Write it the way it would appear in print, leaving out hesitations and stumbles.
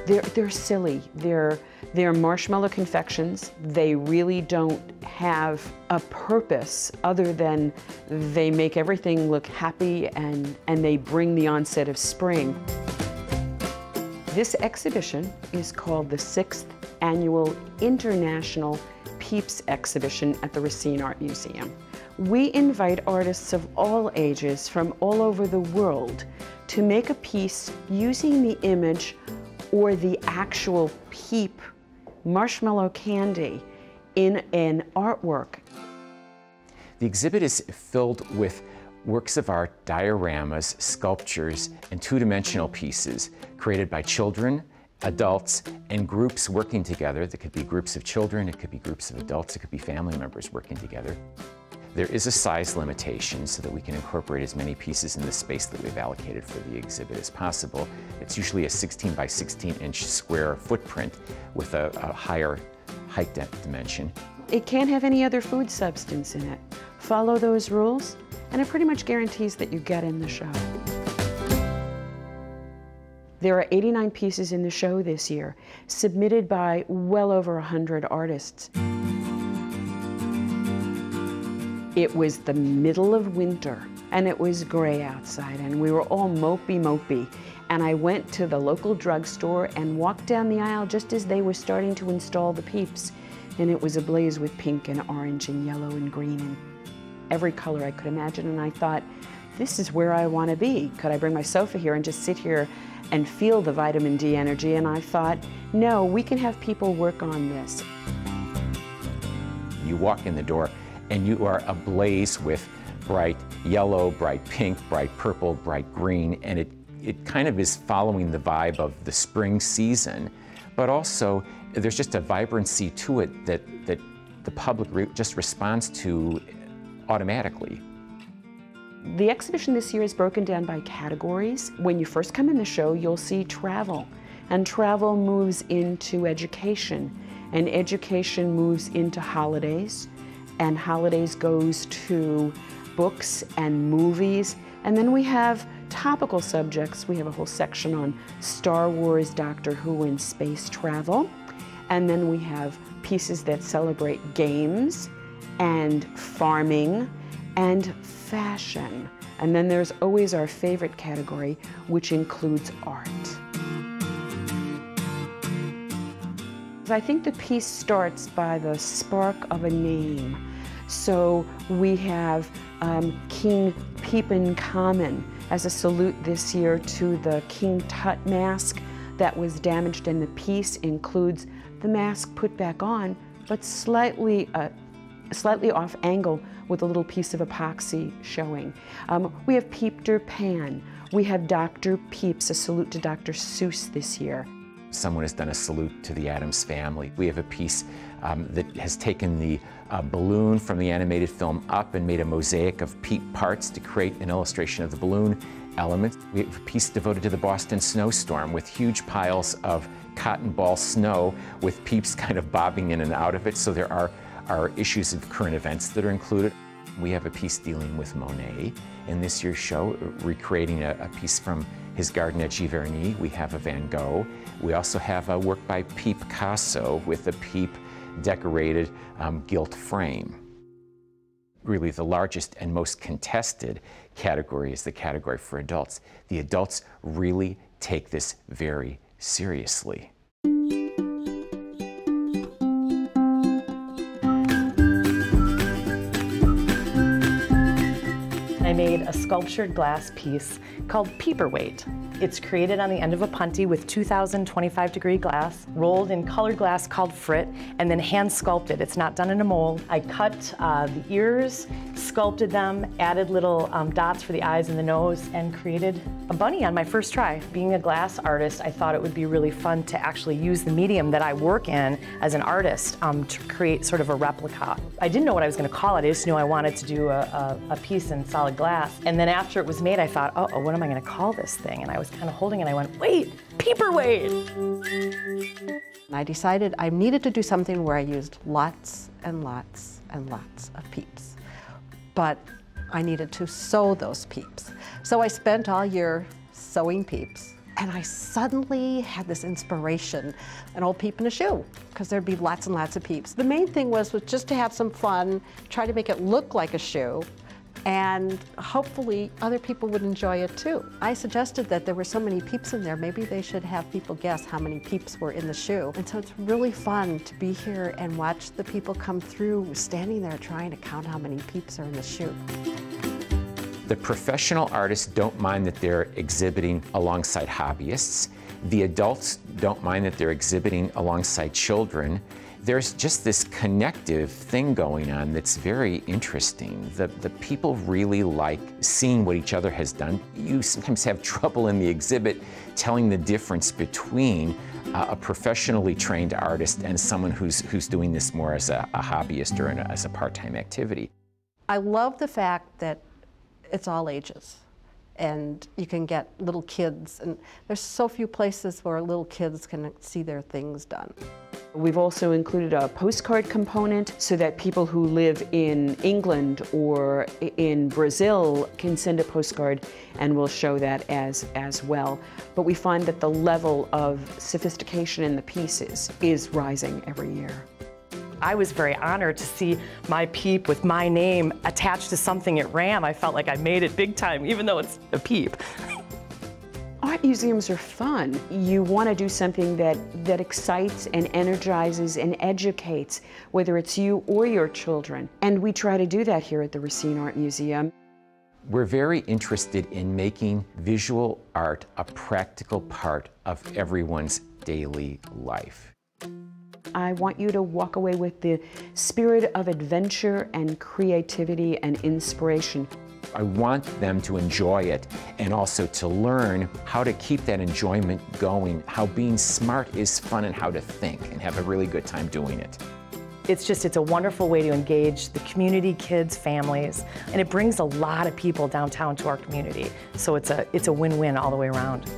They're silly. They're marshmallow confections. They really don't have a purpose other than they make everything look happy and they bring the onset of spring. This exhibition is called the 6th Annual International PEEPS Exhibition at the Racine Art Museum. We invite artists of all ages from all over the world to make a piece using the image or the actual PEEP marshmallow candy in an artwork. The exhibit is filled with works of art, dioramas, sculptures, and two-dimensional pieces created by children, adults, and groups working together. That could be groups of children, it could be groups of adults, it could be family members working together. There is a size limitation so that we can incorporate as many pieces in the space that we've allocated for the exhibit as possible. It's usually a 16 by 16 inch square footprint with a higher height dimension. It can't have any other food substance in it. Follow those rules, and it pretty much guarantees that you get in the show. There are 89 pieces in the show this year, submitted by well over 100 artists. It was the middle of winter, and it was gray outside, and we were all mopey. And I went to the local drugstore and walked down the aisle just as they were starting to install the PEEPs. And it was ablaze with pink and orange and yellow and green and every color I could imagine. And I thought, this is where I want to be. Could I bring my sofa here and just sit here and feel the vitamin D energy? And I thought, no, we can have people work on this. You walk in the door and you are ablaze with bright yellow, bright pink, bright purple, bright green, and it kind of is following the vibe of the spring season, but also there's just a vibrancy to it that the public just responds to automatically. The exhibition this year is broken down by categories. When you first come in the show, you'll see travel, and travel moves into education, and education moves into holidays, and holidays goes to books and movies, and then we have topical subjects. We have a whole section on Star Wars, Doctor Who, and space travel, and then we have pieces that celebrate games and farming and fashion. And then there's always our favorite category, which includes art. I think the piece starts by the spark of a name. So we have King Peepin' Common as a salute this year to the King Tut mask that was damaged, and the piece includes the mask put back on, but slightly off angle with a little piece of epoxy showing. We have Peter Pan. We have Dr. Peeps, a salute to Dr. Seuss this year. Someone has done a salute to the Addams Family. We have a piece that has taken the balloon from the animated film Up and made a mosaic of PEEP parts to create an illustration of the balloon element. We have a piece devoted to the Boston snowstorm with huge piles of cotton ball snow with PEEPs kind of bobbing in and out of it, so there are issues of current events that are included. We have a piece dealing with Monet in this year's show, recreating a piece from his garden at Giverny. We have a Van Gogh. We also have a work by PEEP Picasso with a PEEP decorated gilt frame. Really the largest and most contested category is the category for adults. The adults really take this very seriously. I made a sculptured glass piece called Paperweight. It's created on the end of a punty with 2,025-degree glass, rolled in colored glass called frit, and then hand sculpted. It's not done in a mold. I cut the ears, sculpted them, added little dots for the eyes and the nose, and created a bunny on my first try. Being a glass artist, I thought it would be really fun to actually use the medium that I work in as an artist to create sort of a replica. I didn't know what I was going to call it. I just knew I wanted to do a piece in solid glass. And then after it was made, I thought, oh, what am I going to call this thing? And I was kind of holding it, and I went, wait, Paperweight! I decided I needed to do something where I used lots and lots and lots of PEEPs. But I needed to sew those PEEPs. So I spent all year sewing PEEPs, And I suddenly had this inspiration, an old peep in a shoe, because there'd be lots and lots of peeps. The main thing was just to have some fun, try to make it look like a shoe, and hopefully other people would enjoy it too. I suggested that there were so many peeps in there, maybe they should have people guess how many peeps were in the shoe. And so it's really fun to be here and watch the people come through, standing there trying to count how many peeps are in the shoe. The professional artists don't mind that they're exhibiting alongside hobbyists. The adults don't mind that they're exhibiting alongside children. There's just this connective thing going on that's very interesting. The people really like seeing what each other has done. You sometimes have trouble in the exhibit telling the difference between a professionally trained artist and someone who's doing this more as a hobbyist or as a part-time activity. I love the fact that it's all ages, and you can get little kids, and there's so few places where little kids can see their things done. We've also included a postcard component so that people who live in England or in Brazil can send a postcard, and we'll show that as well. But we find that the level of sophistication in the pieces is rising every year. I was very honored to see my PEEP with my name attached to something at RAM. I felt like I made it big time, even though it's a PEEP. Art museums are fun. You want to do something that excites and energizes and educates, whether it's you or your children. And we try to do that here at the Racine Art Museum. We're very interested in making visual art a practical part of everyone's daily life. I want you to walk away with the spirit of adventure and creativity and inspiration. I want them to enjoy it and also to learn how to keep that enjoyment going, how being smart is fun, and how to think and have a really good time doing it. It's a wonderful way to engage the community, kids, families, and it brings a lot of people downtown to our community. So it's a win-win all the way around.